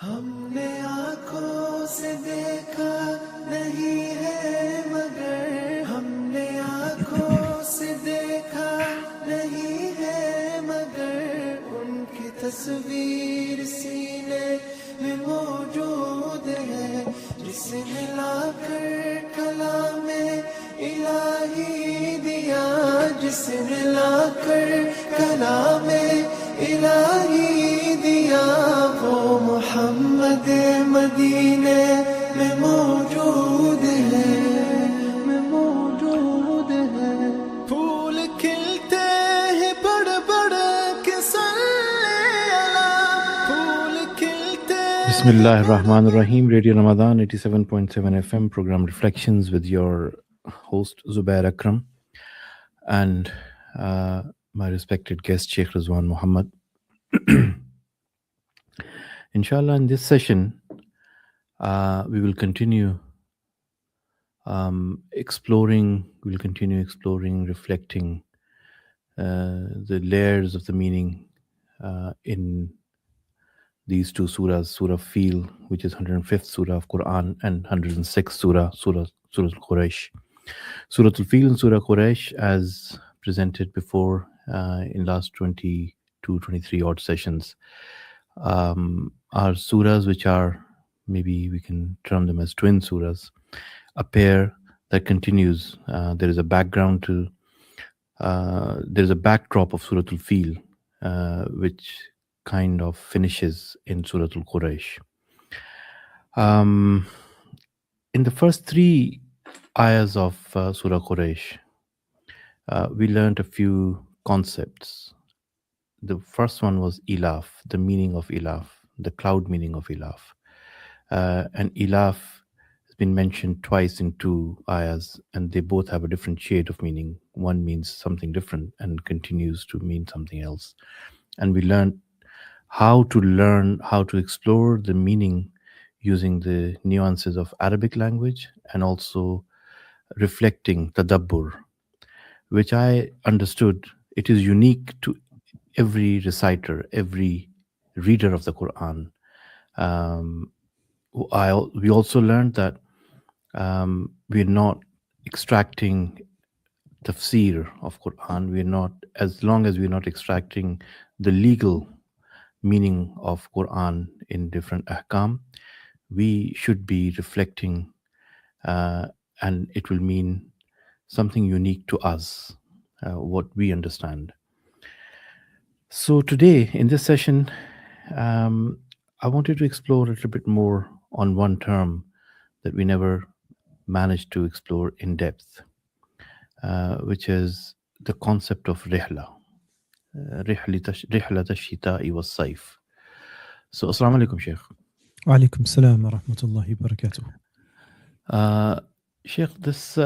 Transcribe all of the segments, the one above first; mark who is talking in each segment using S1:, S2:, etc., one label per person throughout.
S1: हमने आँखों से देखा नहीं है मगर हमने आँखों से देखा नहीं है मगर उनकी तस्वीर सीने में मौजूद है जिसने लाकर कलामे इलाही दिया जिसने लाकर कलामे इलाही दिया वो मोहम्मद मदीने में मौजूद है फूल खिलते हैं बड़ बड़ के फूल खिलते
S2: Bismillahir Rahmanir Rahim, Radio Ramadan 87.7 FM, program Reflections with your host Zubair Akram and my respected guest Sheikh Rizwan Muhammad. Inshallah, in this session, we will continue exploring, reflecting the layers of the meaning in these two surahs, Surah Fil, which is 105th Surah of Quran, and 106th Surah Al Quraysh. Surah Al Fil and Surah Quraysh, as presented before in last 22, 23 odd sessions, are surahs which are, maybe we can term them as twin surahs, a pair that continues. There is a background to, there is a backdrop of Surah Al Fil, which kind of finishes in Surah Al Quraysh. In the first three ayahs of Surah Quraysh, we learned a few concepts. The first one was ilaf, the meaning of ilaf, the cloud meaning of ilaf. And ilaf has been mentioned twice in two ayahs, and they both have a different shade of meaning. One means something different and continues to mean something else. And we learned how to explore the meaning using the nuances of Arabic language and also reflecting tadabbur, which I understood it is unique to every reciter, every reader of the Quran. We also learned that we're not extracting tafsir of Quran. We're not, as long as we're not extracting the legal meaning of Quran in different ahkam, we should be reflecting and it will mean something unique to us, what we understand. So today in this session, I wanted to explore a little bit more on one term that we never managed to explore in depth, which is the concept of rihla. رحلة الشتاء والصيف. So, Assalamu alaikum, Sheikh.
S3: Wa alaikum salam wa rahmatullahi wa barakatuh.
S2: Sheikh, this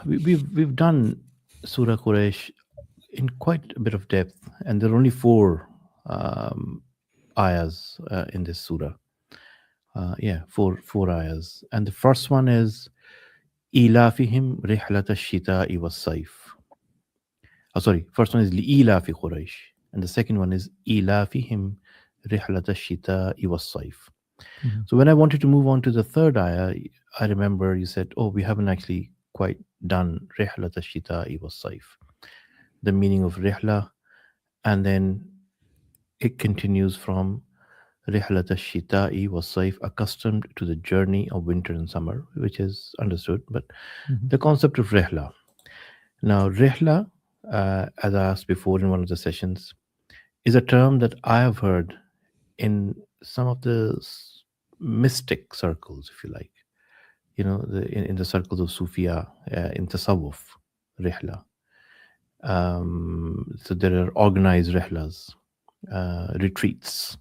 S2: we've done Surah Quraysh in quite a bit of depth, and there are only four ayahs in this surah. Four ayahs, and the first one is إِلَافِهِمْ رِحْلَةَ الشِّتَاءِ وَالصَّيْفِ. First one is لِإِلَافِ Quraysh, and the second one is إِلَافِهِمْ رِحْلَةَ الشِّتَاءِ وَالصَّيْفِ. So when I wanted to move on to the third ayah, I remember you said, we haven't actually quite done رِحْلَةَ الشِّتَاءِ وَالصَّيْفِ, the meaning of rihla, and then it continues from رِحْلَةَ الشِّتَاءِ وَالصَّيْفِ, accustomed to the journey of winter and summer, which is understood, but the concept of rihla. Now, rihla, as I asked before in one of the sessions, is a term that I have heard in some of the mystic circles, if you like. You know, in the circles of Sufiya, in Tasawwuf, rihla. So there are organized rihlas, retreats.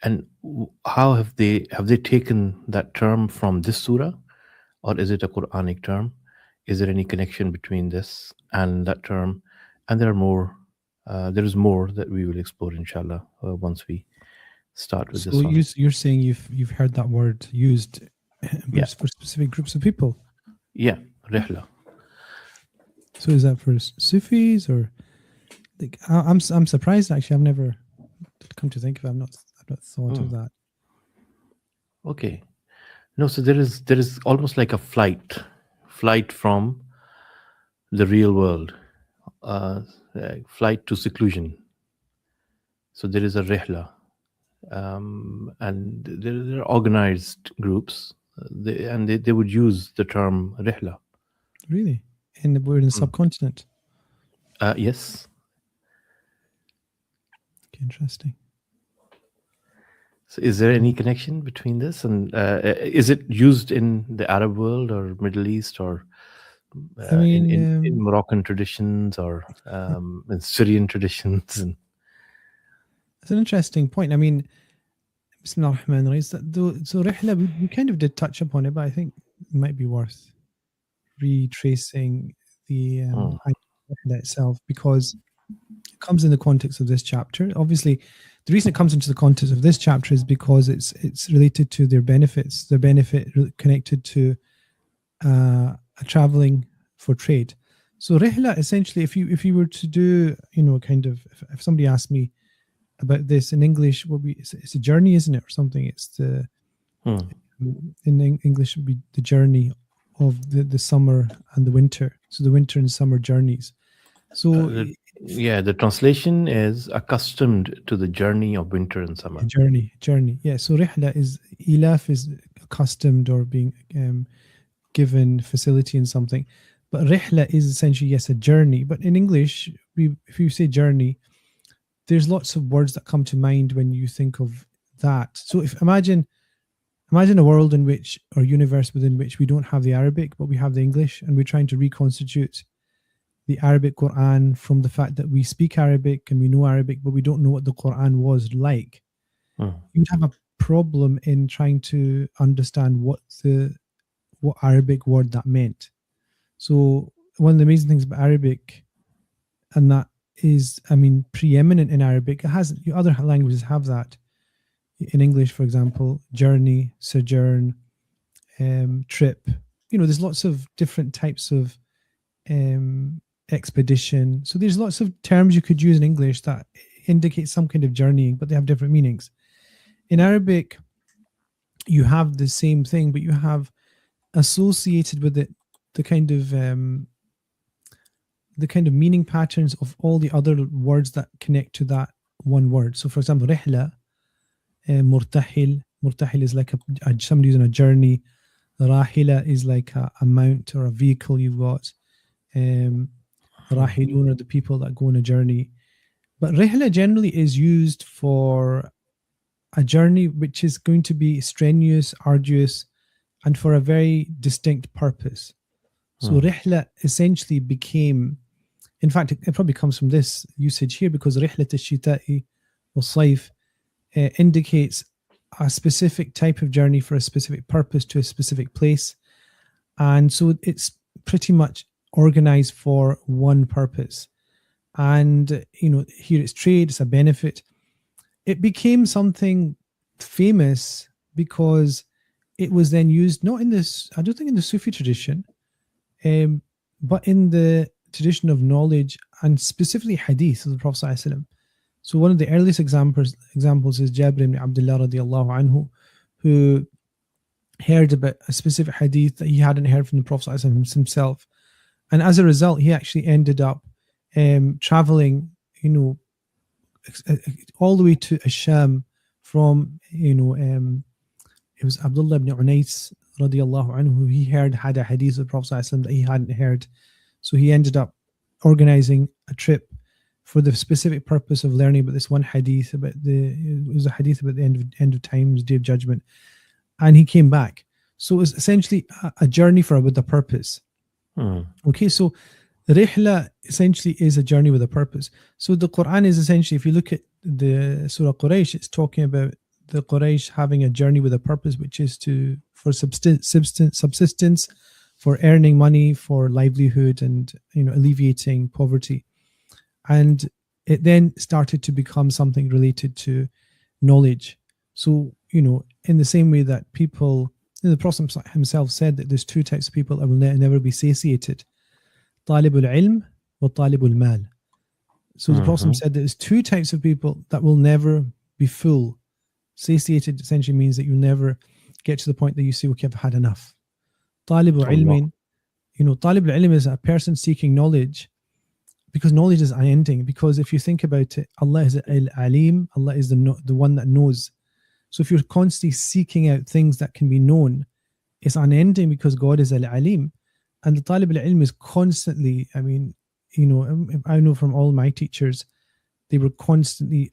S2: And how have they taken that term from this surah, or is it a Quranic term? Is there any connection between this and that term? And there is more that we will explore, inshallah, once we start with this one.
S3: So you're saying you've heard that word used for specific groups of people?
S2: Yeah, rihla.
S3: So is that for Sufis or? I'm surprised actually. I've never come to think of it. I've not not thought of that.
S2: Okay. No, so there is almost like a flight from the real world, flight to seclusion. So there is a rihla, and there are organized groups, they would use the term rihla.
S3: Really? And we're in the subcontinent.
S2: Yes.
S3: Okay, interesting.
S2: So is there any connection between this and is it used in the Arab world or Middle East or
S3: I mean,
S2: in Moroccan traditions or in Syrian traditions? And
S3: it's an interesting point. I mean, Bismillah ar-Rahman ar-Rahim, so Rihla, we kind of did touch upon it, but I think it might be worth retracing the Rihla itself, because it comes in the context of this chapter. Obviously, the reason it comes into the context of this chapter is because it's related to their benefits, their benefit connected to traveling for trade. So Rihla, essentially, if you were to do, kind of, if somebody asked me about this in English, it's a journey, isn't it, or something? It's the in English would be the journey of the summer and the winter. So the winter and summer journeys. So
S2: the translation is accustomed to the journey of winter and summer.
S3: Journey. Yeah. So Rihla is ilaf is accustomed or being given facility in something, but Rihla is essentially, yes, a journey. But in English, if you say journey, there's lots of words that come to mind when you think of that. So imagine a world in which, or universe within which, we don't have the Arabic, but we have the English, and we're trying to reconstitute the Arabic Quran from the fact that we speak Arabic and we know Arabic, but we don't know what the Quran was like. You'd have a problem in trying to understand what Arabic word that meant. So one of the amazing things about Arabic, and that is, preeminent in Arabic. It has, other languages have that. In English, for example, journey, sojourn, trip. There's lots of different types of expedition. So there's lots of terms you could use in English that indicate some kind of journeying, but they have different meanings. In Arabic, you have the same thing, but you have associated with it the kind of meaning patterns of all the other words that connect to that one word. So, for example, rihla, murtahil is like somebody who's on a journey. Rahila is like a mount or a vehicle you've got. Rahilun are the people that go on a journey. But rihla generally is used for a journey which is going to be strenuous, arduous, and for a very distinct purpose. So rihla essentially became, in fact, it probably comes from this usage here, because rihlat ash-shita'i was-sayf indicates a specific type of journey for a specific purpose to a specific place. And so it's pretty much organized for one purpose. And, here it's trade, it's a benefit. It became something famous because it was then used, not in this, I don't think in the Sufi tradition, but in the tradition of knowledge, and specifically hadith of the Prophet ﷺ. So one of the earliest examples is Jabir ibn Abdullah radiallahu anhu, who heard about a specific hadith that he hadn't heard from the Prophet ﷺ himself. And as a result, he actually ended up traveling, all the way to Asham from, it was Abdullah ibn Unais radiallahu anhu, who he had a hadith of the Prophet ﷺ that he hadn't heard. So he ended up organizing a trip for the specific purpose of learning about this one hadith, it was a hadith about the end of times, Day of Judgment. And he came back. So it was essentially a journey with a purpose. Okay, so Rihla essentially is a journey with a purpose. So the Quran is essentially, if you look at the Surah Al Quraysh, it's talking about the Quraysh having a journey with a purpose, which is for subsistence, for earning money, for livelihood, and alleviating poverty. And it then started to become something related to knowledge. So, in the same way that people, the Prophet himself said that there's two types of people that will never be satiated. Talibul ilm wa talibul mal. So the Prophet said that there's two types of people that will never be full. Satiated essentially means that you never get to the point that you say, okay, I've had enough. Talib al-ilmin, talib al-ilm is a person seeking knowledge, because knowledge is unending. Because if you think about it, Allah is al-alim, Allah is the one that knows. So if you're constantly seeking out things that can be known, it's unending, because God is al-alim. And the talib al-ilm is constantly, I know from all my teachers, they were constantly,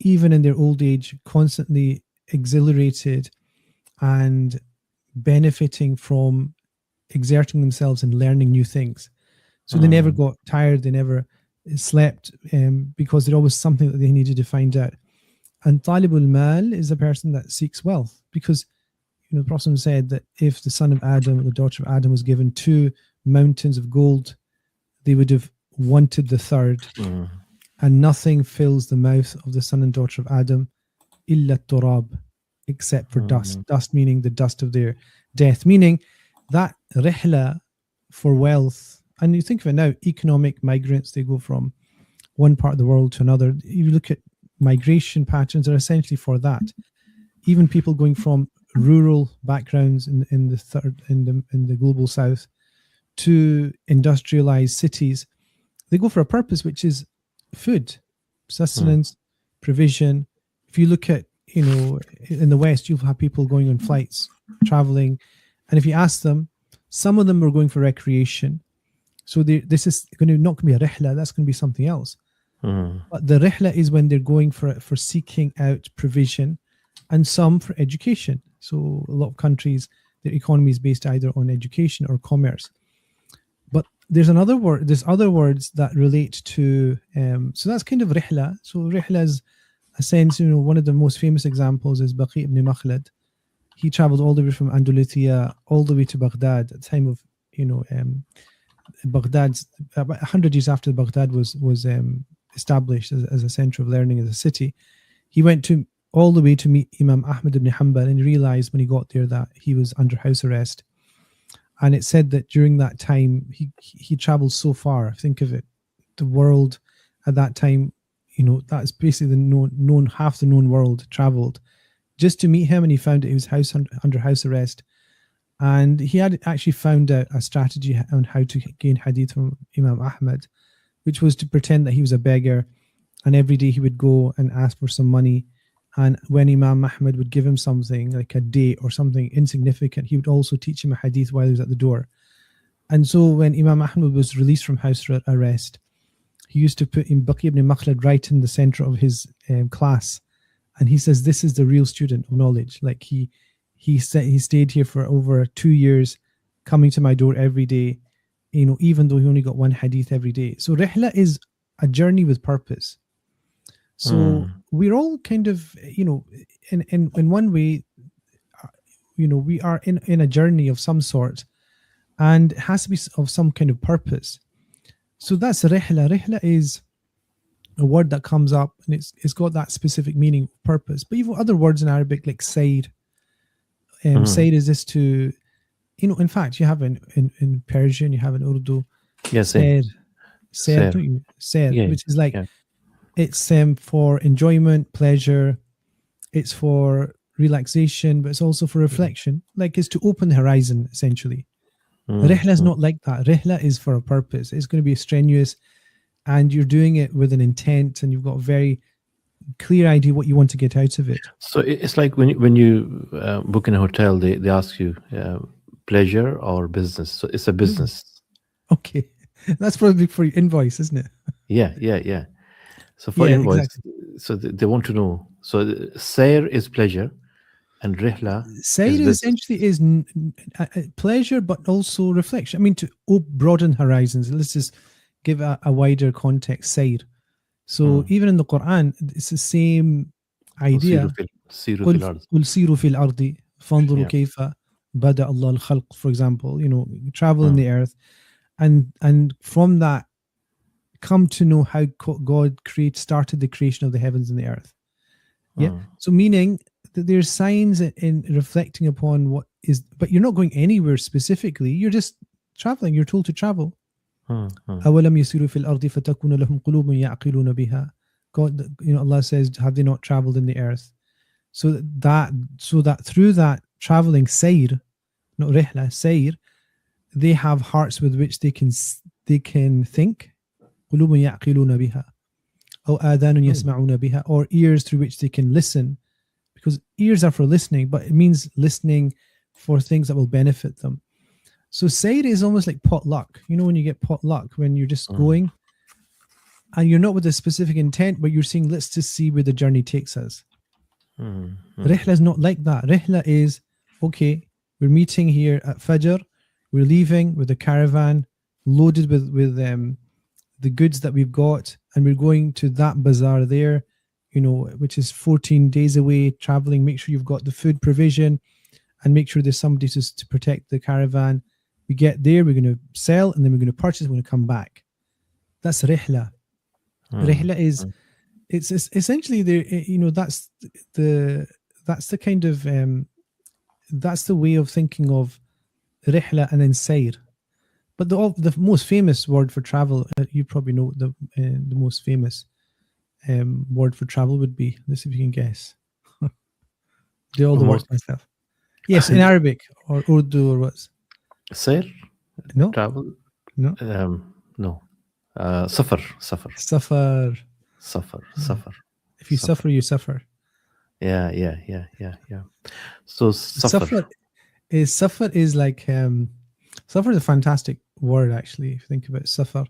S3: even in their old age, constantly exhilarated and benefiting from exerting themselves and learning new things. So they never got tired, they never slept, because there's always something that they needed to find out. And talibul mal is a person that seeks wealth, because the Prophet said that if the son of Adam, the daughter of Adam, was given 2 mountains of gold, they would have wanted the third. And nothing fills the mouth of the son and daughter of Adam illa turab, except for dust. Dust meaning the dust of their death. Meaning that rihla for wealth, and you think of it now, economic migrants, they go from one part of the world to another. You look at migration patterns are essentially for that. Even people going from rural backgrounds in the global south to industrialized cities, they go for a purpose, which is food, sustenance, provision. If you look at, in the West, you'll have people going on flights, traveling, and if you ask them, some of them are going for recreation. So this is not going to be a rihla, that's going to be something else. But the rihla is when they're going for seeking out provision, and some for education. So a lot of countries, their economy is based either on education or commerce. But there's other words that relate to, so that's kind of rihla. So rihla is a sense, one of the most famous examples is Baqi ibn Makhlad. He traveled all the way from Andalusia all the way to Baghdad at the time of, Baghdad's, about 100 years after Baghdad was established as a center of learning as a city. He went all the way to meet Imam Ahmad ibn Hanbal, and he realized when he got there that he was under house arrest. And it said that during that time, he traveled so far. Think of it, the world at that time, that's basically the half the known world traveled just to meet him. And he found that he was under house arrest. And he had actually found out a strategy on how to gain hadith from Imam Ahmad, which was to pretend that he was a beggar. And every day he would go and ask for some money. And when Imam Ahmad would give him something like a date or something insignificant, he would also teach him a hadith while he was at the door. And so when Imam Ahmad was released from house arrest, he used to put Baqi ibn Makhlad right in the center of his class. And he says, this is the real student of knowledge. Like he stayed here for over 2 years, coming to my door every day, even though he only got one hadith every day. So rihla is a journey with purpose. So we're all kind of, in one way, we are in a journey of some sort, and it has to be of some kind of purpose. So that's rihla. Rihla is a word that comes up, and it's got that specific meaning, purpose. But even other words in Arabic like sayr. Sayr is this to, in fact, you have in Persian, you have in Urdu, sayr, which is like, it's for enjoyment, pleasure, it's for relaxation, but it's also for reflection. Like it's to open the horizon, essentially. Rihla is not like that. Rihla is for a purpose. It's going to be strenuous, and you're doing it with an intent, and you've got a very clear idea what you want to get out of it.
S2: So it's like when you book in a hotel, they ask you pleasure or business. So it's a business.
S3: Okay, that's probably for your invoice, isn't it?
S2: Yeah. So for invoice, exactly. So they want to know. So sayr is pleasure, and rihla.
S3: Sayr essentially is pleasure, but also reflection. I mean, to broaden horizons. Let's just give a wider context. Sayr. So even in the Quran, it's the same idea. قُلْ سِيرُوا فِي الْأَرْضِ فَانْظُرُوا كَيْفَ بَدَأَ اللَّهُ الْخَلْقَ. For example, travel in the earth, and from that, come to know how God started the creation of the heavens and the earth. Yeah. So meaning that there's signs in reflecting upon what is, but you're not going anywhere specifically. You're just traveling. You're told to travel. أَوَلَمْ يَسِيرُوا فِي الْأَرْضِ فَتَكُونَ لَهُمْ قُلُوبٌ يَعْقِلُونَ بِهَا. God, Allah says, have they not traveled in the earth? So that through that traveling sayr, not rihla, sayr, they have hearts with which they can think, قلوب يعقلون بها أو آذان يسمعون بها, or ears through which they can listen, because ears are for listening, but it means listening for things that will benefit them. So sayr is almost like potluck. You know, when you get potluck, when you're just going and you're not with a specific intent, but you're saying, let's just see where the journey takes us. Rihla is not like that. Rihla is, okay, we're meeting here at Fajr, we're leaving with a caravan loaded with the goods that we've got, and we're going to that bazaar there, you know, which is 14 days away, traveling. Make sure you've got the food provision and make sure there's somebody to protect the caravan. We get there, we're going to sell, and then we're going to purchase, we're going to come back. That's rihla. Rihla is, it's essentially the, you know, that's the kind of, that's the way of thinking of rihla and then sayr. But the most famous word for travel, you probably know the most famous word for travel would be, let's see if you can guess. Do all the words myself. Yes, in Arabic or Urdu or what's?
S2: Sayr?
S3: No.
S2: Travel?
S3: No.
S2: No. Safar.
S3: Safar. If you suffer, you suffer.
S2: Yeah. So safar
S3: is like safar is a fantastic word, actually. If you think about safar,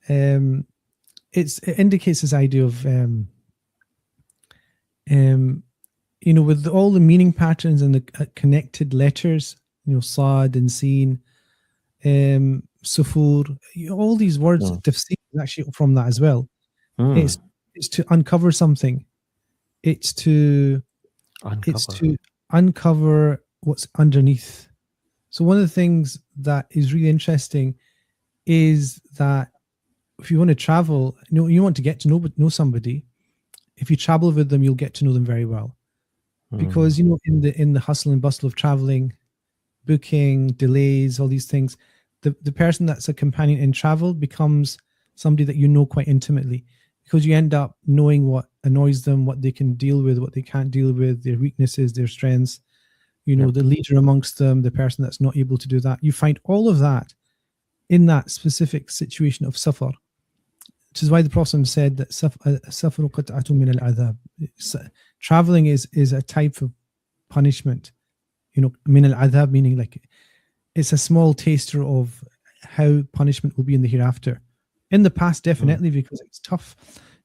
S3: it indicates this idea of you know, with all the meaning patterns and the connected letters, you know, sad and seen, sufur, all these words, tafsir is actually from that as well. It's to uncover something. It's to uncover what's underneath. So one of the things that is really interesting is that if you want to travel, you want to get to know somebody. If you travel with them, you'll get to know them very well, because you know, in the hustle and bustle of traveling, booking, delays, all these things, the person that's a companion in travel becomes somebody that you know quite intimately, because you end up knowing what annoys them, what they can deal with, what they can't deal with, their weaknesses, their strengths. You know, the leader amongst them, the person that's not able to do that. You find all of that in that specific situation of safar, which is why the Prophet said that safaru qat'atun min al-adhab. Traveling is a type of punishment. You know, min al-adhab meaning like it's a small taster of how punishment will be in the hereafter. In the past, definitely, because it's tough.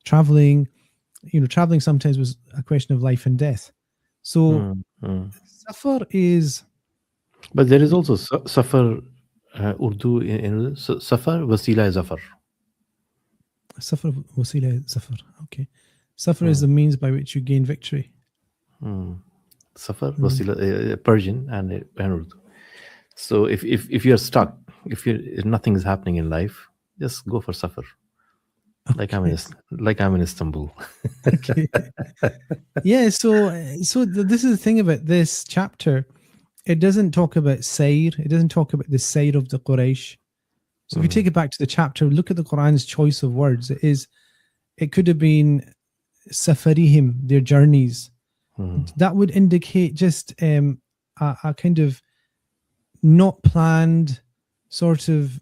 S3: Traveling sometimes was a question of life and death. So safar is...
S2: But there is also safar, Urdu in safar, wasila zafar.
S3: Safar, wasila zafar. Okay. Safar is the means by which you gain victory.
S2: Safar, wasila, Persian and Urdu. So if you're stuck, if nothing is happening in life, just go for safar. Okay. Like I'm in Istanbul.
S3: Okay. Yeah. So this is the thing about this chapter. It doesn't talk about sayr. It doesn't talk about the sayr of the Quraysh. So if you take it back to the chapter, look at the Quran's choice of words. It could have been safarihim, their journeys. That would indicate just a kind of not planned sort of,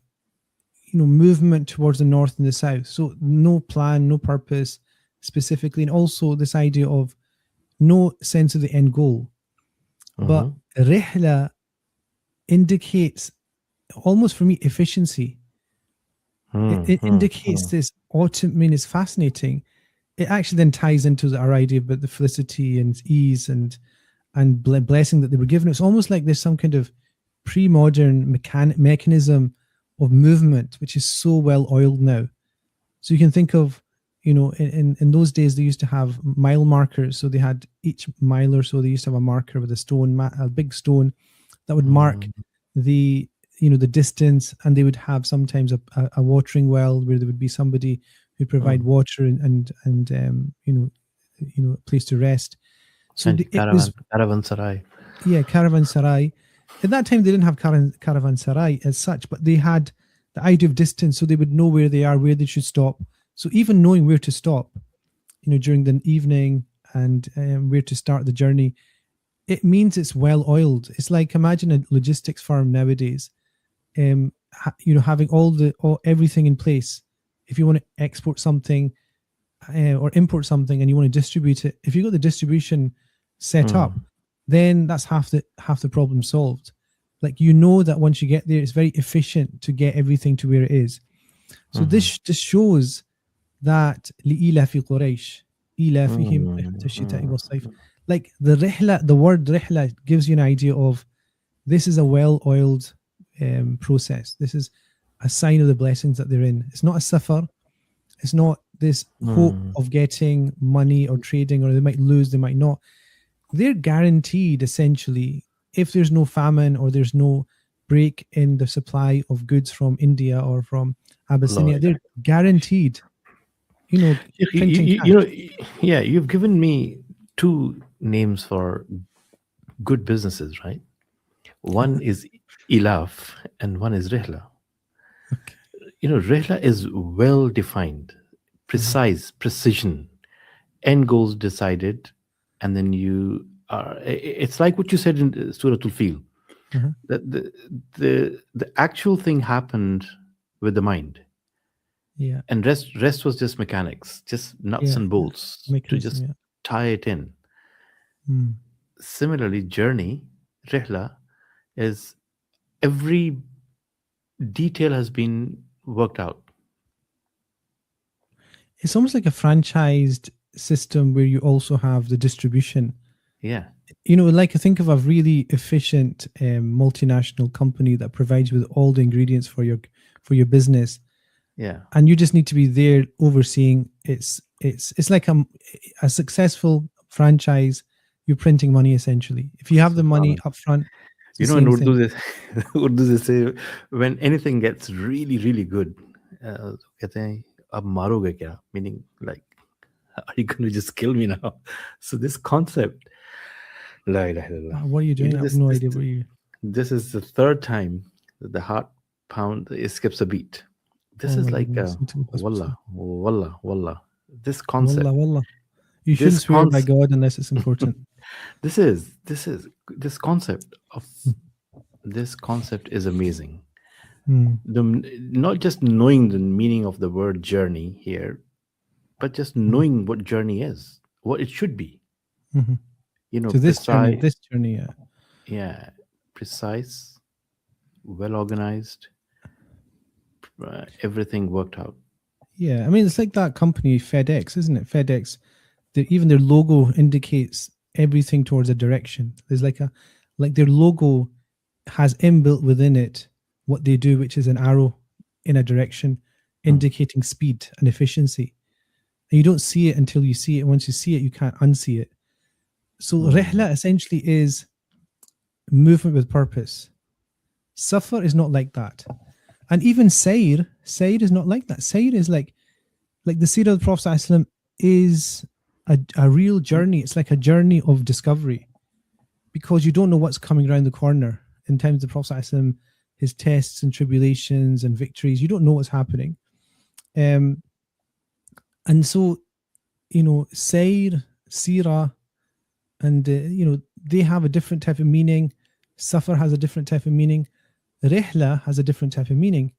S3: you know, movement towards the north and the south. So no plan, no purpose specifically, and also this idea of no sense of the end goal. But rihla indicates, almost for me, efficiency. It indicates this autumn. I mean, it's fascinating. It actually then ties into our idea about the felicity and ease and blessing that they were given. It's almost like there's some kind of pre-modern mechanism of movement, which is so well oiled now. So you can think of, you know, in those days they used to have mile markers. So they had each mile or so, they used to have a marker with a big stone that would mark the distance, and they would have sometimes a watering well where there would be somebody who provide water and a place to rest. So
S2: caravanserai.
S3: Yeah, caravanserai. At that time, they didn't have caravanserai as such, but they had the idea of distance, so they would know where they are, where they should stop. So even knowing where to stop, you know, during the evening and where to start the journey, it means it's well oiled. It's like, imagine a logistics firm nowadays, having everything in place. If you want to export something or import something and you want to distribute it, if you got the distribution set up, then that's half the problem solved. Like, that once you get there, it's very efficient to get everything to where it is. So this just shows that لإيلاف قريش إيلافهم رحلة الشتاء والصيف. Like the word rihla gives you an idea of this is a well-oiled process. This is a sign of the blessings that they're in. It's not a safar. It's not this hope of getting money or trading, or they might lose, they might not. They're guaranteed, essentially, if there's no famine or there's no break in the supply of goods from India or from Abyssinia, they're guaranteed.
S2: You've given me two names for good businesses, right? One is ilaf and one is rihla.
S3: Okay.
S2: Rihla is well defined, precise, precision, end goals decided, and then you are. It's like what you said in Surah Al Fil. That the actual thing happened with the mind.
S3: Yeah.
S2: And rest was just mechanics, just nuts and bolts to just tie it in. Similarly, journey, rihla, is every detail has been worked out.
S3: It's almost like a franchised system where you also have the distribution.
S2: Yeah.
S3: Like think of a really efficient multinational company that provides with all the ingredients for your business.
S2: Yeah.
S3: And you just need to be there overseeing. It's like a successful franchise. You're printing money, essentially. If you have the money up front.
S2: In Urdu they say, when anything gets really, really good, कहते हैं, अब मारोगे क्या? Meaning, like, are you going to just kill me now? So this concept, la ilaha illallah.
S3: What are you doing? I have no idea what you.
S2: This is the third time that the heart pound, it skips a beat. This is like wallah. This concept.
S3: Wallah. You shouldn't swear by God unless it's important. This
S2: concept is amazing. Not just knowing the meaning of the word journey here, but just knowing what journey is, what it should be.
S3: So this journey,
S2: precise, well organized, everything worked out.
S3: Yeah, I mean, it's like that company FedEx, isn't it? FedEx, even their logo indicates everything towards a direction. There's like their logo has inbuilt within it what they do, which is an arrow in a direction indicating speed and efficiency. And you don't see it until you see it. Once you see it, you can't unsee it. So rihla essentially is movement with purpose. Safar is not like that. And even sayr is not like that. Sayr is like the seerah of the Prophet ﷺ is a real journey. It's like a journey of discovery, because you don't know what's coming around the corner in terms of the Prophet ﷺ, his tests and tribulations and victories. You don't know what's happening. And so, sayr, seerah, and, they have a different type of meaning. Safar has a different type of meaning. Rihla has a different type of meaning.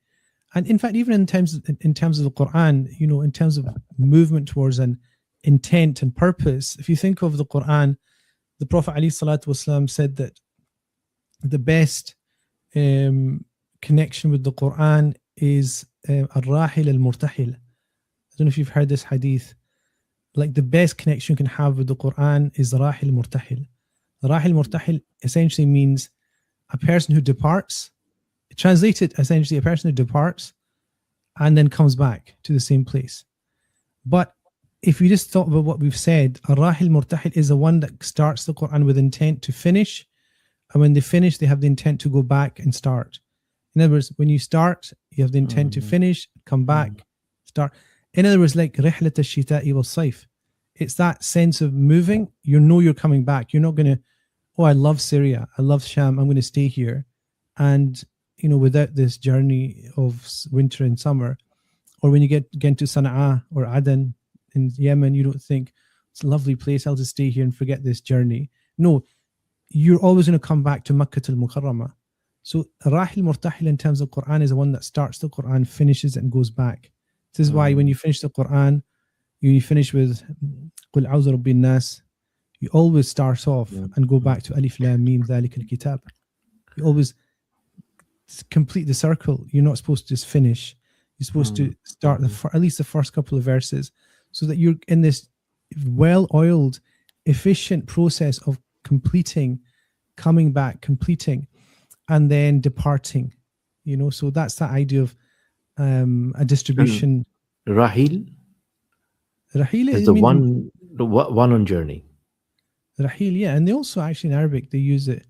S3: And in fact, even in terms of the Quran, in terms of movement towards an intent and purpose, if you think of the Quran, the Prophet ﷺ said that the best connection with the Quran is al-rahil al-murtahil. I don't know if you've heard this hadith. Like, the best connection you can have with the Quran is rahil murtahil. Rahil murtahil essentially means a person who departs. Translated, essentially, a person who departs and then comes back to the same place. But if you just thought about what we've said, Ar-Rahil Murtahil is the one that starts the Quran with intent to finish, and when they finish, they have the intent to go back and start. In other words, when you start, you have the intent to finish, come back, start. In other words, like Rihlat al-Shita'i wal-Sayf. It's that sense of moving. You're coming back. You're not going to, I love Syria, I love Sham, I'm going to stay here. And, without this journey of winter and summer, or when you get into Sana'a or Aden in Yemen, you don't think, it's a lovely place, I'll just stay here and forget this journey. No, you're always going to come back to Makkah al-Mukarramah. So Rahil Murtahil in terms of Quran is the one that starts the Quran, finishes it and goes back. This is why when you finish the Quran, you finish with Qul A'udhu Rabbin Nas, you always start off and go back to Alif Lam Mim Dhalik al-Kitab. You always complete the circle. You're not supposed to just finish. You're supposed to start at least the first couple of verses, so that you're in this well-oiled, efficient process of completing, coming back, completing, and then departing. So that's the idea of a distribution.
S2: Rahil is the one on journey.
S3: Rahil, yeah, and they also actually in Arabic they use it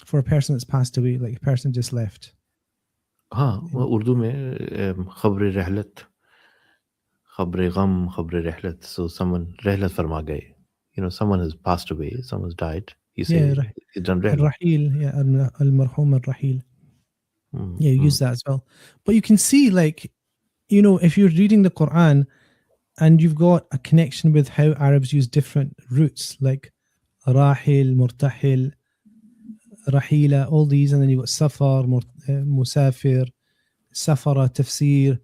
S3: for a person that's passed away, like a person just left.
S2: Urdu में खबर रहलत, खबर गम, खबर रहलत. So someone रहलत फरमा गए. Someone has passed away, someone's died. You say he's done rahil.
S3: Rahil, yeah, al-marhum al-rahil. Yeah, you use that as well. But you can see, like, if you're reading the Quran and you've got a connection with how Arabs use different roots, like rahil, murtahil, rahila, all these, and then you've got safar, musafir, safara, tafsir,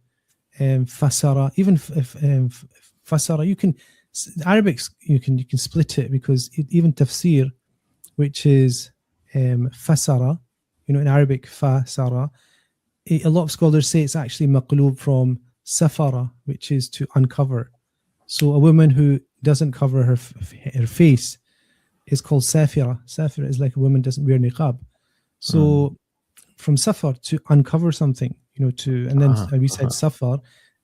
S3: fasara, even fasara. You can Arabics, you can split it, because even tafsir, which is fasara, in Arabic fasara, a lot of scholars say it's actually maqlub from safara, which is to uncover. So a woman who doesn't cover her face is called safira. Safira is like a woman doesn't wear niqab. So from safar, to uncover something, and then we said safar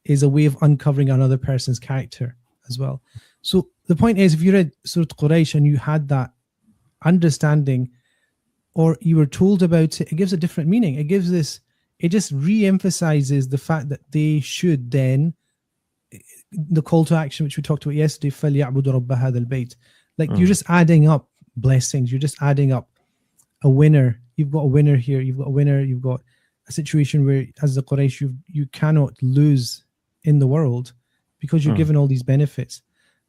S3: is a way of uncovering another person's character as well. So the point is, if you read Surah Al Quraysh and you had that understanding, or you were told about it, it gives a different meaning. It just re-emphasizes the fact that they should then, the call to action which we talked about yesterday, فَلْيَعْبُدُوا رَبَّ هَذَا الْبَيْتِ. Like you're just adding up blessings. You're just adding up a winner. You've got a winner here. You've got a winner. You've got a situation where, as the Quraysh, you cannot lose in the world because you're given all these benefits.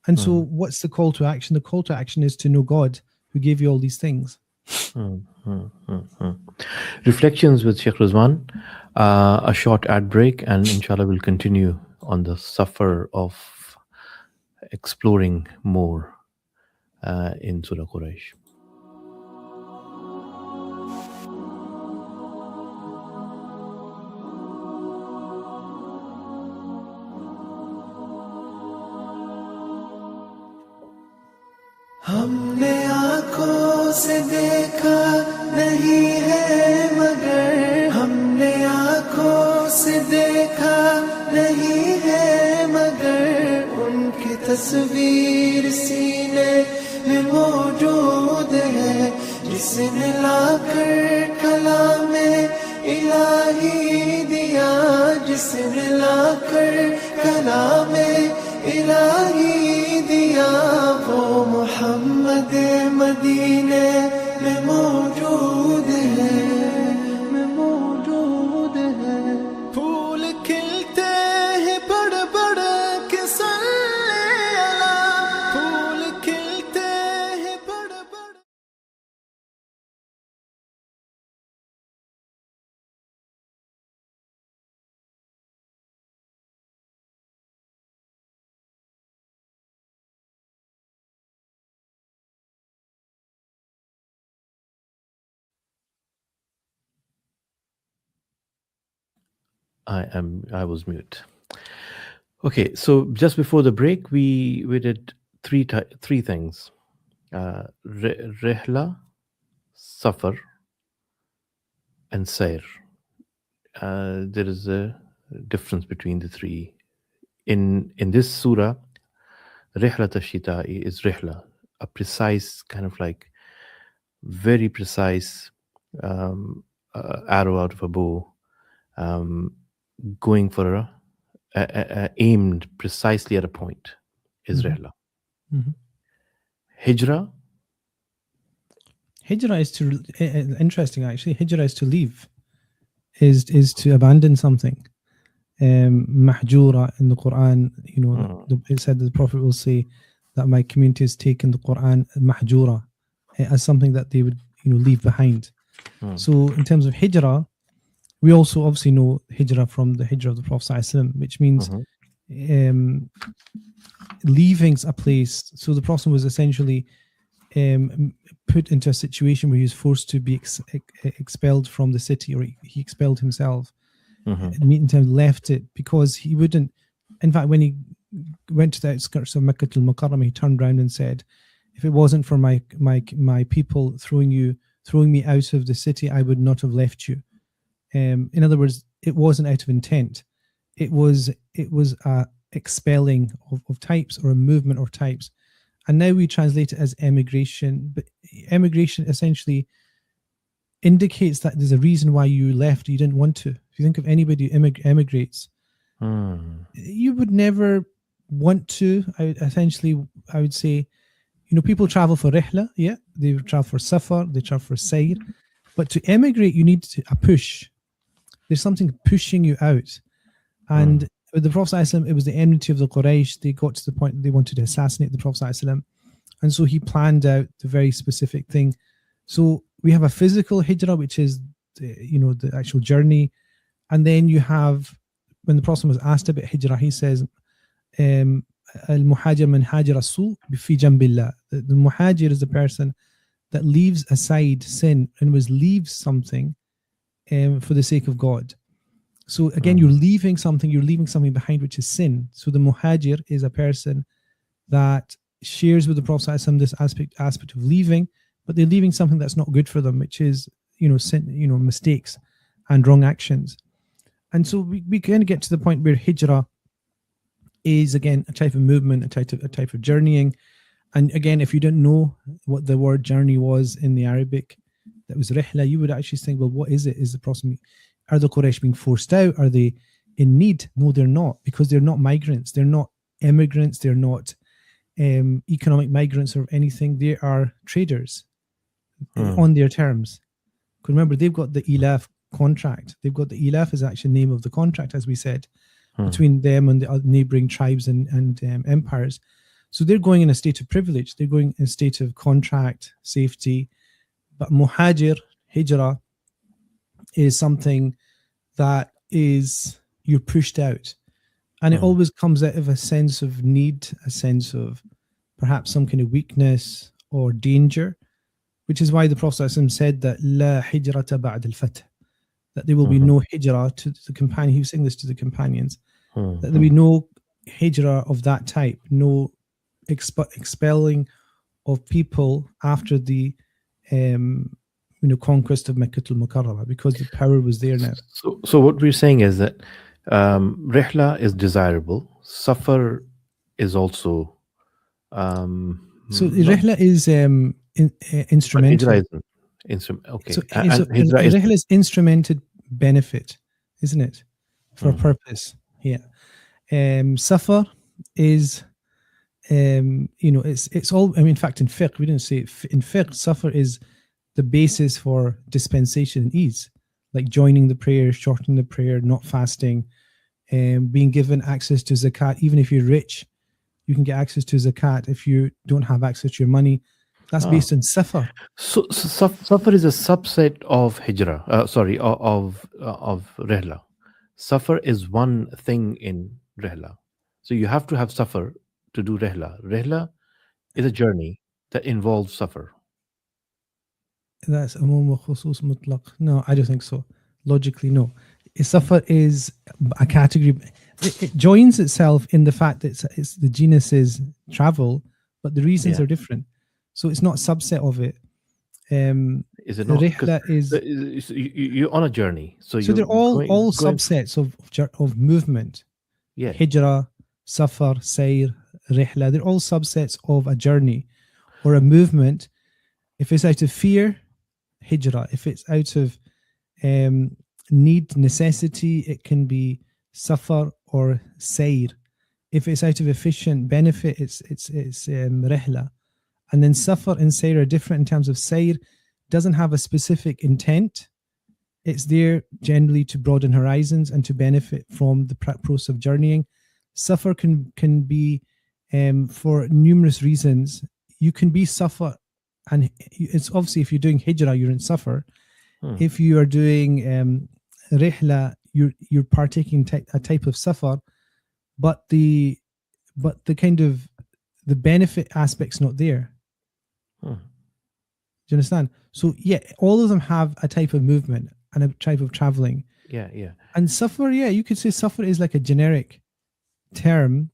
S3: And so what's the call to action? The call to action is to know God who gave you all these things.
S2: Reflections with Sheikh Rizwan. A short ad break, and inshallah we'll continue on the suffer of exploring more in Surah Quraysh.
S1: हमने आँखों से देखा नहीं है मगर, हमने आँखों से देखा नहीं है मगर, उनकी तस्वीर सीने में मौजूद है, जिसने लाकर कलामे इलाही दिया, जिसने लाकर कलामे इलाही दिया, वो मोहम्मद मदीने में मौजूद है, फूल खिलते हैं बड़ बड़ के सल्ले अला, फूल खिलते हैं बड़ बड़.
S2: I was mute. Okay, so just before the break, we did three things: rihla, safar, and sayr. There is a difference between the three. In this surah, rihlat ash-shita'i is rihla, a precise kind of like very precise arrow out of a bow, going for aimed precisely at a point is rihla. Hijra
S3: is to, interesting actually, hijra is to leave, is to abandon something. Mahjura in the Quran, it said that the Prophet will say that my community has taken the Quran mahjura, as something that they would leave behind. So in terms of hijrah, we also obviously know hijrah from the hijrah of the Prophet ﷺ, which means leaving a place. So the Prophet was essentially put into a situation where he was forced to be expelled from the city, or he expelled himself. In terms left it because he wouldn't. In fact, when he went to the outskirts of Makkah al-Mukarramah, he turned around and said, "If it wasn't for my people throwing me out of the city, I would not have left you." In other words, it wasn't out of intent. It was a expelling of types, or a movement of types. And now we translate it as emigration. But emigration essentially indicates that there's a reason why you left. You didn't want to. If you think of anybody who emigrates, you would never want to. I would say, people travel for rihla. Yeah, they travel for safar, they travel for sayr. But to emigrate, you need a push. There's something pushing you out. And with the Prophet ﷺ, it was the enmity of the Quraysh. They got to the point that they wanted to assassinate the Prophet ﷺ. And so he planned out the very specific thing. So we have a physical hijrah, which is the actual journey. And then you have, when the Prophet was asked about hijrah, he says, Al-muhajir man hajir as-su' fi jambillah. The muhajir is the person that leaves aside sin and leaves something for the sake of God. So again, you're leaving something behind, which is sin. So the muhajir is a person that shares with the Prophet ﷺ this aspect of leaving, but they're leaving something that's not good for them, which is sin, mistakes and wrong actions. And so we kind of get to the point where hijrah is again a type of movement, a type of journeying. And again, if you didn't know what the word journey was in the Arabic, that was rihla, you would actually think, well, what is it? Is the Prophet, are the Quraysh being forced out? Are they in need? No, they're not, because they're not migrants. They're not immigrants. They're not economic migrants or anything. They are traders on their terms. Because remember, they've got the ilaf contract. The ilaf is actually the name of the contract, as we said, between them and the neighboring tribes and empires. So they're going in a state of privilege. They're going in a state of contract, safety. But muhajir, hijrah, is something that is, you're pushed out. And it always comes out of a sense of need, a sense of perhaps some kind of weakness or danger, which is why the Prophet ﷺ said that La hijrata ba'd al-fath, that there will be no hijrah to the companion. He was saying this to the companions, that there will be no hijrah of that type, no expelling of people after the conquest of Makkah al-Mukarramah, because the power was there now.
S2: So what we're saying is that rihla is desirable. Safar is also
S3: so rihla is instrumental.
S2: Okay.
S3: So rihla is instrumented benefit, isn't it? For a purpose. Yeah. Safar is it's all, in fact, in fiqh, we didn't say it. In fiqh, safar is the basis for dispensation and ease, like joining the prayer, shortening the prayer, not fasting, being given access to zakat. Even if you're rich, you can get access to zakat. If you don't have access to your money, that's based on safar.
S2: So safar is a subset of hijrah. Of rihla. Safar is one thing in rihla. So you have to have safar to do rihla. Rihla is a journey that involves safar.
S3: That's umum wa khusus mutlaq. No, I don't think so. Logically, no. Safar is a category. It joins itself in the fact that it's the genus is travel, but the reasons are different. So it's not a subset of it.
S2: Is it not?
S3: Rihla is
S2: you're on a journey. So
S3: they're all subsets of movement.
S2: Yeah.
S3: Hijrah, safar, sayr, rihla. They're all subsets of a journey or a movement. If it's out of fear, hijrah. If it's out of need, necessity, it can be safar or sayr. If it's out of efficient benefit, it's rihla. And then safar and sayr are different in terms of sayr doesn't have a specific intent. It's there generally to broaden horizons and to benefit from the process of journeying. Safar can be for numerous reasons. You can be suffer, and it's obviously if you're doing hijrah, you're in suffer. If you are doing rihla, you're partaking a type of suffer, but the kind of the benefit aspect's not there. Do you understand? So yeah, all of them have a type of movement and a type of traveling.
S2: Yeah.
S3: And suffer, yeah, you could say suffer is like a generic term,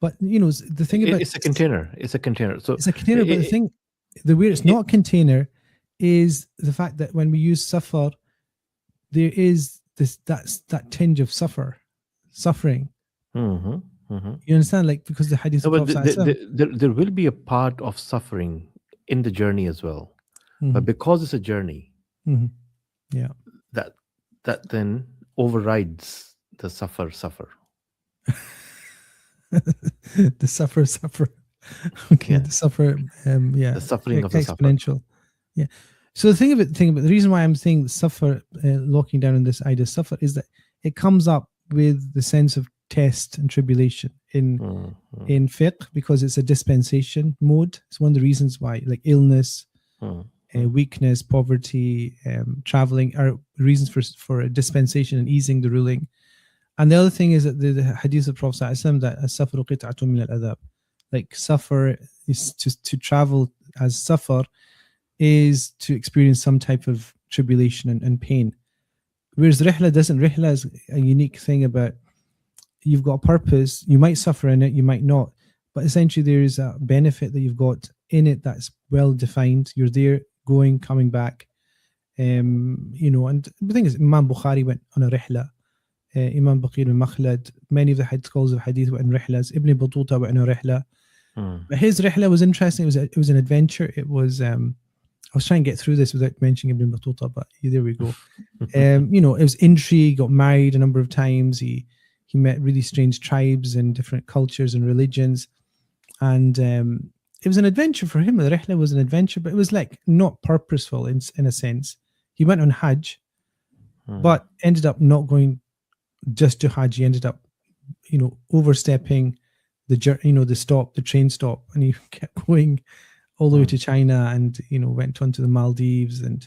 S3: but the thing about
S2: It's a container. It's a container. So
S3: it's a container. But the way it's not a container is the fact that when we use suffer, there is that tinge of suffering. You understand, like because the hadith
S2: No,
S3: of
S2: but
S3: Prophet
S2: there will be a part of suffering in the journey as well. But because it's a journey,
S3: yeah,
S2: that then overrides the suffer.
S3: the suffer. Okay,
S2: Yeah.
S3: the suffer. Yeah,
S2: The suffering of the suffer.
S3: exponential. Yeah. So the thing about the reason why I'm saying suffer, locking down on this idea of suffer, is that it comes up with the sense of test and tribulation in fiqh, because it's a dispensation mode. It's one of the reasons why, like illness, weakness, poverty, traveling are reasons for a dispensation and easing the ruling. And the other thing is that the hadith of Prophet ﷺ that as-safru qit'atun min al-adhab, like suffer is to travel as suffer is to experience some type of tribulation and pain. Whereas rihla doesn't. Rihla is a unique thing about you've got a purpose. You might suffer in it, you might not, but essentially there is a benefit that you've got in it that's well defined. You're there, going, coming back. And the thing is, Imam Bukhari went on a rihla. Imam Baqir al-Makhlad, many of the scholars of hadith were in rihlas. Ibn Battuta went on a rihla. But his rihla was interesting. It was an adventure. It was I was trying to get through this without mentioning Ibn Battuta, but there we go. It was intrigue. He got married a number of times. He met really strange tribes and different cultures and religions, and it was an adventure for him. The rihla was an adventure, but it was like not purposeful in a sense. He went on Hajj, but ended up not going just to Hajj. He ended up, overstepping the train stop, and he kept going all the way to China, and went on to the Maldives and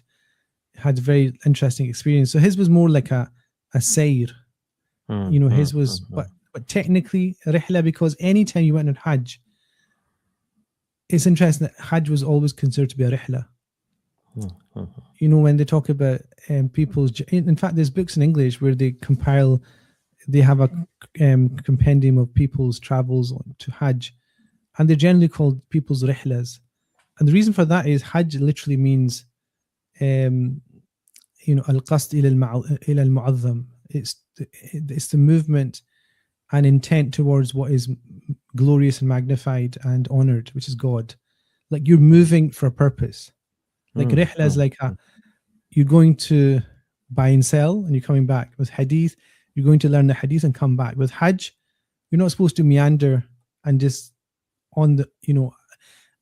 S3: had a very interesting experience. So his was more like a sayr. His was, but technically rihla, because anytime you went on Hajj, it's interesting that Hajj was always considered to be a rihla. When they talk about people's, in fact, there's books in English where they have a compendium of people's travels to Hajj, and they're generally called people's rihlas. And the reason for that is Hajj literally means, al-qasd ila al-mu'azzam. It's the movement and intent towards what is glorious and magnified and honored, which is God. Like you're moving for a purpose. Like rihla is like you're going to buy and sell and you're coming back. With hadith, you're going to learn the hadith and come back. With Hajj, you're not supposed to meander and just on the,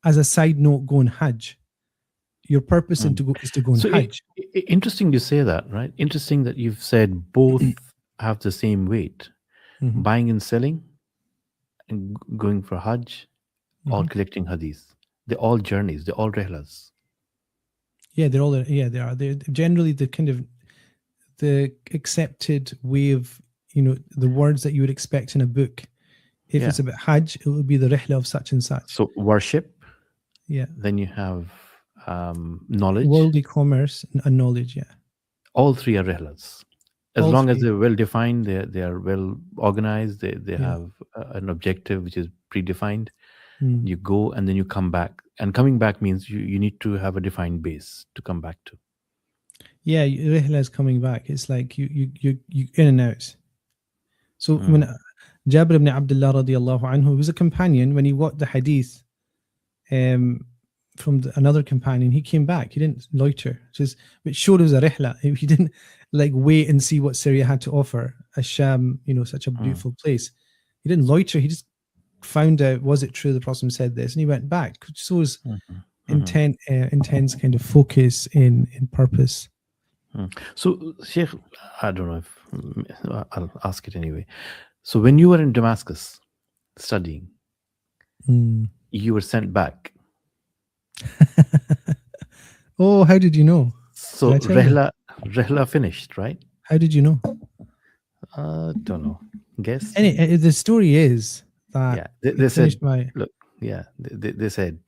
S3: as a side note, go on Hajj. Your purpose is to go on Hajj.
S2: Interesting you say that, right? Interesting that you've said both have the same weight. Buying and selling and going for Hajj, all collecting hadith. They're all journeys. They're all rihlas.
S3: Yeah, they are. They're generally the kind of the accepted way of, the words that you would expect in a book. If it's about Hajj, it would be the rihla of such and such.
S2: So worship.
S3: Yeah.
S2: Then you have knowledge.
S3: Worldly commerce and knowledge, yeah.
S2: All three are rihlas. As long as they're well defined, they are well organized, they have an objective which is predefined. You go and then you come back. And coming back means you need to have a defined base to come back to. Yeah,
S3: rihla is coming back. It's like you in and out. So when Jabir ibn Abdullah radiallahu anhu was a companion, when he got the hadith from another companion, he came back. He didn't loiter, which showed it was a rihla. He didn't wait and see what Syria had to offer. Asham, such a beautiful place. He didn't loiter. He just found out, was it true the Prophet said this, and he went back. Which shows intense kind of focus in purpose.
S2: So, Sheikh, I don't know if I'll ask it anyway. So, when you were in Damascus studying, you were sent back.
S3: Oh, how did you know?
S2: So
S3: Did I tell you?
S2: Rihla finished, right?
S3: How did you know?
S2: Don't know. Guess.
S3: The story is that
S2: Yeah, they
S3: I
S2: said,
S3: finished my.
S2: look, yeah, they said,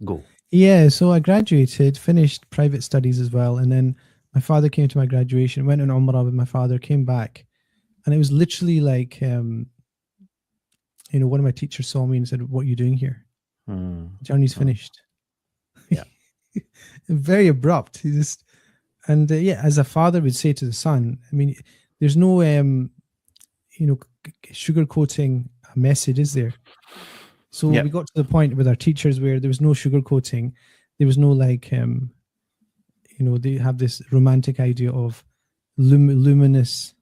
S2: go.
S3: Yeah, so I graduated, finished private studies as well, and then my father came to my graduation, went on Umrah with my father, came back, and it was literally like, one of my teachers saw me and said, "What are you doing here? Journey's finished."
S2: Yeah.
S3: Very abrupt. He just, and as a father would say to the son, I mean, there's no, sugarcoating a message, is there? So
S2: Yeah.
S3: we got to the point with our teachers where there was no sugarcoating. There was no like, they have this romantic idea of luminous,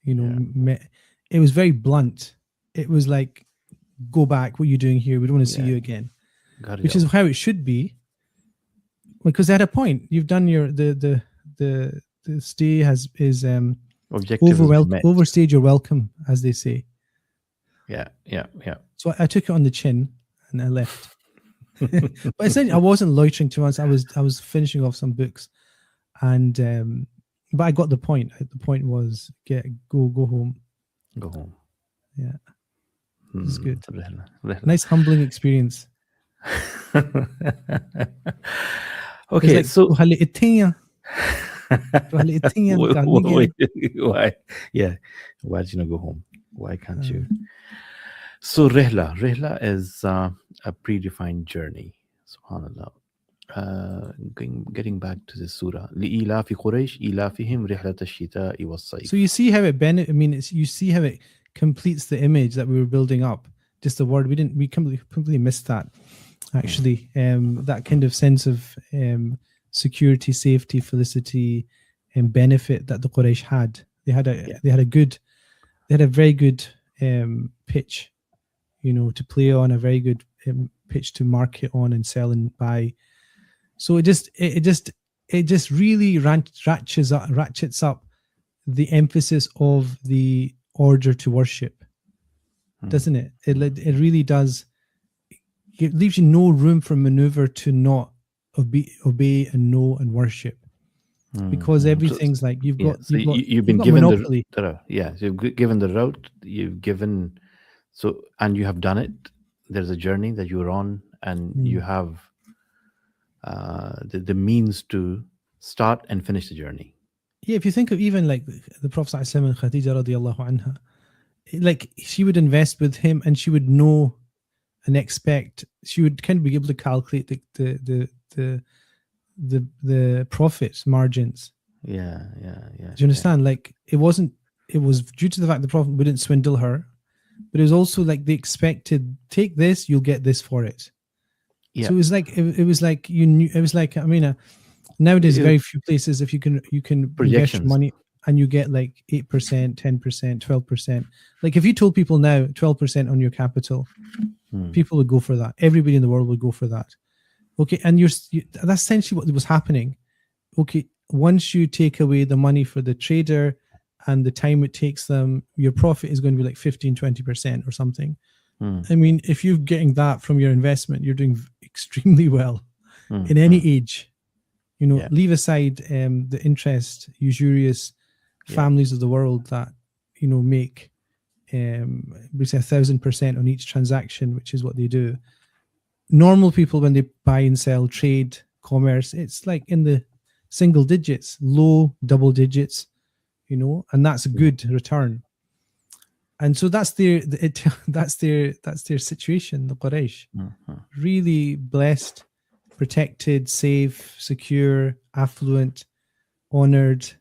S3: it was very blunt. It was like, go back, what are you doing here? We don't want to see you again, which is how it should be. Because at a point, you've done the stay is overstayed your welcome, as they say.
S2: Yeah.
S3: So I took it on the chin and I left. But essentially, I wasn't loitering too much. I was finishing off some books, and but I got the point. The point was go home.
S2: Go home.
S3: Yeah, this is good.
S2: Rihla.
S3: Nice humbling experience.
S2: Okay,
S3: like,
S2: so
S3: why?
S2: Yeah, why did you not go home? Why can't you? So Rihla is a predefined journey. Subhanallah. Getting back to the surah. لإيلاف قريش إيلافهم رحلة الشتاء والصيف.
S3: So you see how you see how it completes the image that we were building up. Just the word we completely missed that. Actually, that kind of sense of security, safety, felicity, and benefit that the Quraysh had. They had a very good pitch, to play on, a very good pitch to market on and sell and buy. So it just really ratchets up the emphasis of the order to worship, doesn't it? It really does. It leaves you no room for maneuver to not obey and know and worship, because everything's like you've been given monopoly.
S2: You've given the route. You've given and you have done it. There's a journey that you're on, and you have the means to start and finish the journey.
S3: Yeah, if you think of even like the Prophet ﷺ and Khadija radiallahu anha, like she would invest with him, and she would know and expect. She would kind of be able to calculate the profits margins.
S2: Yeah.
S3: Do you understand? Like it was due to the fact the Prophet wouldn't swindle her, but it was also like they expected, take this, you'll get this for it. Yeah. So it was like you knew. It was like, I mean, nowadays very few places if you can invest your money and you get like 8%, 10%, 12%. Like if you told people now 12% on your capital, people would go for that. Everybody in the world would go for that. Okay, and that's essentially what was happening. Okay, once you take away the money for the trader and the time it takes them, your profit is going to be like 15, 20% or something. I mean, if you're getting that from your investment, you're doing extremely well in any age. Leave aside the interest, usurious families of the world that, make we say 1,000% on each transaction, which is what they do. Normal people, when they buy and sell, trade, commerce, it's like in the single digits, low double digits, and that's a good return. And so that's their situation. The Quraysh, really blessed, protected, safe, secure, affluent, honored,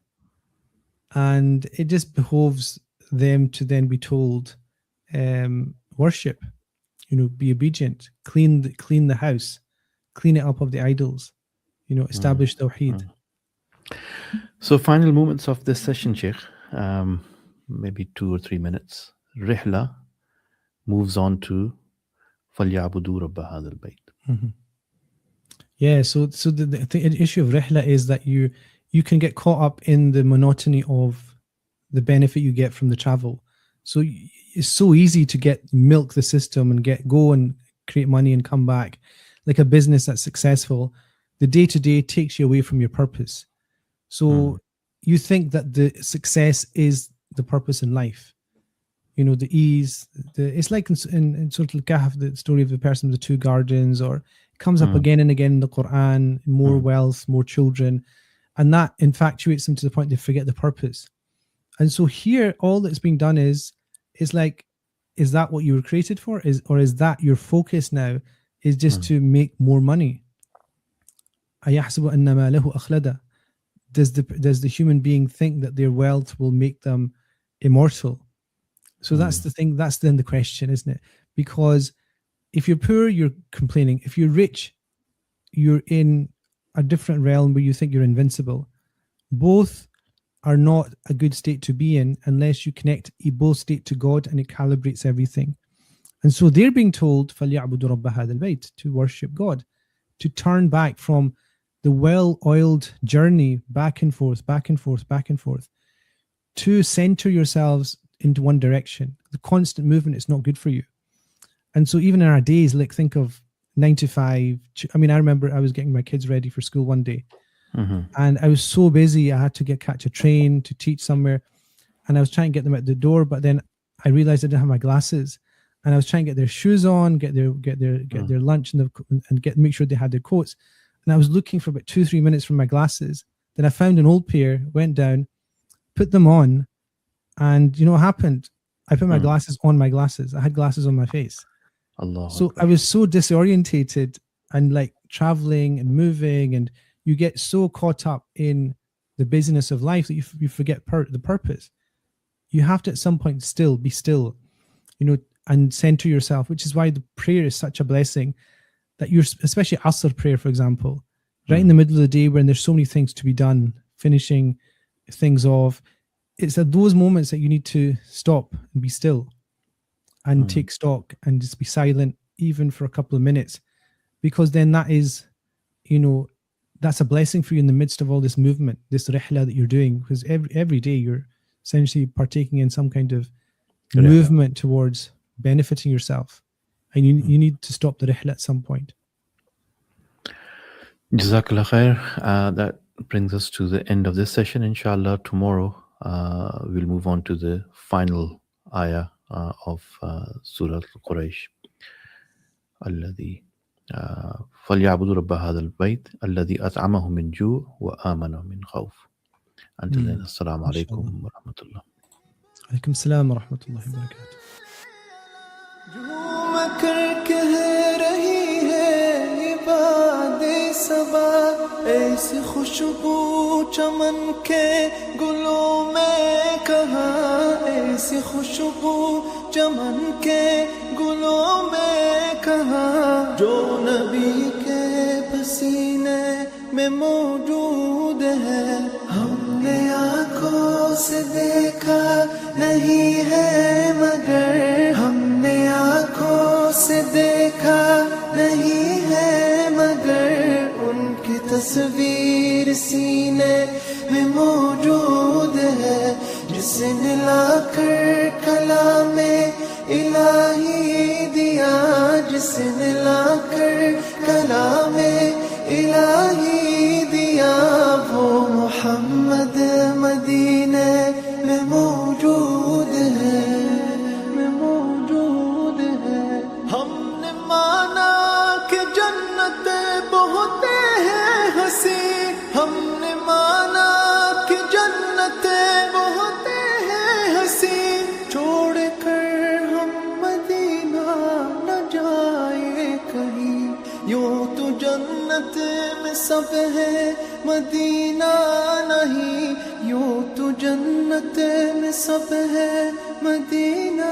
S3: and it just behoves them to then be told, worship, be obedient, clean the house, clean it up of the idols, establish Tawheed.
S2: So final moments of this session, Sheikh, maybe 2 or 3 minutes. Rihla moves on to فَلْيَعْبُدُوا رَبَّ هَذَا الْبَيْتِ.
S3: Yeah, so the issue of Rihla is that you can get caught up in the monotony of the benefit you get from the travel. So it's so easy to milk the system and go and create money and come back. Like a business that's successful, the day-to-day takes you away from your purpose. So you think that the success is the purpose in life. You know, the ease, it's like in Surah Al Kahf, the story of the person with the 2 gardens, or it comes up again and again in the Quran, more wealth, more children. And that infatuates them to the point they forget the purpose. And so here, all that's being done is like, is that what you were created for? Or is that your focus now, is just to make more money? أَيَحْسَبُ أَنَّ مَا لَهُ أَخْلَدَ. Does the human being think that their wealth will make them immortal? So that's the thing. That's then the question, isn't it? Because if you're poor, you're complaining. If you're rich, you're in a different realm where you think you're invincible. Both are not a good state to be in unless you connect both state to God, and it calibrates everything. And so they're being told, فَلْيَعْبُدُوا رَبَّ هَذَا الْبَيْتِ, to worship God, to turn back from the well-oiled journey back and forth, to center yourselves into one direction. The constant movement is not good for you. And so even in our days, like think of 9 to 5. I mean, I remember I was getting my kids ready for school one day, and I was so busy. I had to catch a train to teach somewhere, and I was trying to get them at the door. But then I realized I didn't have my glasses, and I was trying to get their shoes on, get their lunch, and make sure they had their coats. And I was looking for about 2-3 minutes for my glasses. Then I found an old pair, went down, put them on, and you know what happened? I put my glasses on my glasses. I had glasses on my face.
S2: Allah.
S3: So I was so disorientated, and like traveling and moving, and you get so caught up in the busyness of life that you forget the purpose. You have to at some point be still, you know, and center yourself, which is why the prayer is such a blessing. That you're, especially Asr prayer, for example, right in the middle of the day when there's so many things to be done, finishing things off. It's at those moments that you need to stop and be still and take stock and just be silent, even for a couple of minutes, because then that is, you know, that's a blessing for you in the midst of all this movement, this rihla that you're doing, because every day you're essentially partaking in some kind of movement towards benefiting yourself, and you need to stop the rihla at some point.
S2: Jazakallah khair. That brings us to the end of this session. Inshallah, tomorrow we'll move on to the final ayah of Surah Al Quraysh. الذي فليعبدوا رب هذا البيت الذي أطعمهم من جوع وآمنهم من خوف. Until then, Assalamu alaikum wa rahmatullah.
S3: Alaikum salam wa rahmatullahi wa barakatuh.
S1: झूम कर कह रही है इबादे सबा, ऐसी खुशबू चमन के गुलों में कहाँ, ऐसी खुशबू चमन के गुलों में कहाँ, जो नबी के पसीने में मौजूद है। हमने आँखों से देखा नहीं है मगर, हमने आँखों से देखा नहीं है मगर, उनकी तस्वीर सीने में मौजूद है। जिसने लाकर कलामे इलाही दिया, जिसने लाकर कलामे इलाही दिया, वो मोहम्मद मदीने में मौजूद है, में मौजूद है। हमने माना कि जन्नत बहुत है हंसी, हमने माना कि जन्नत बहुत है हंसी, छोड़ कर हम मदीना न जाए कहीं। यूं तो जन्नत में सब है मदीना नहीं, यूं तो जन्नत में सब है मदीना।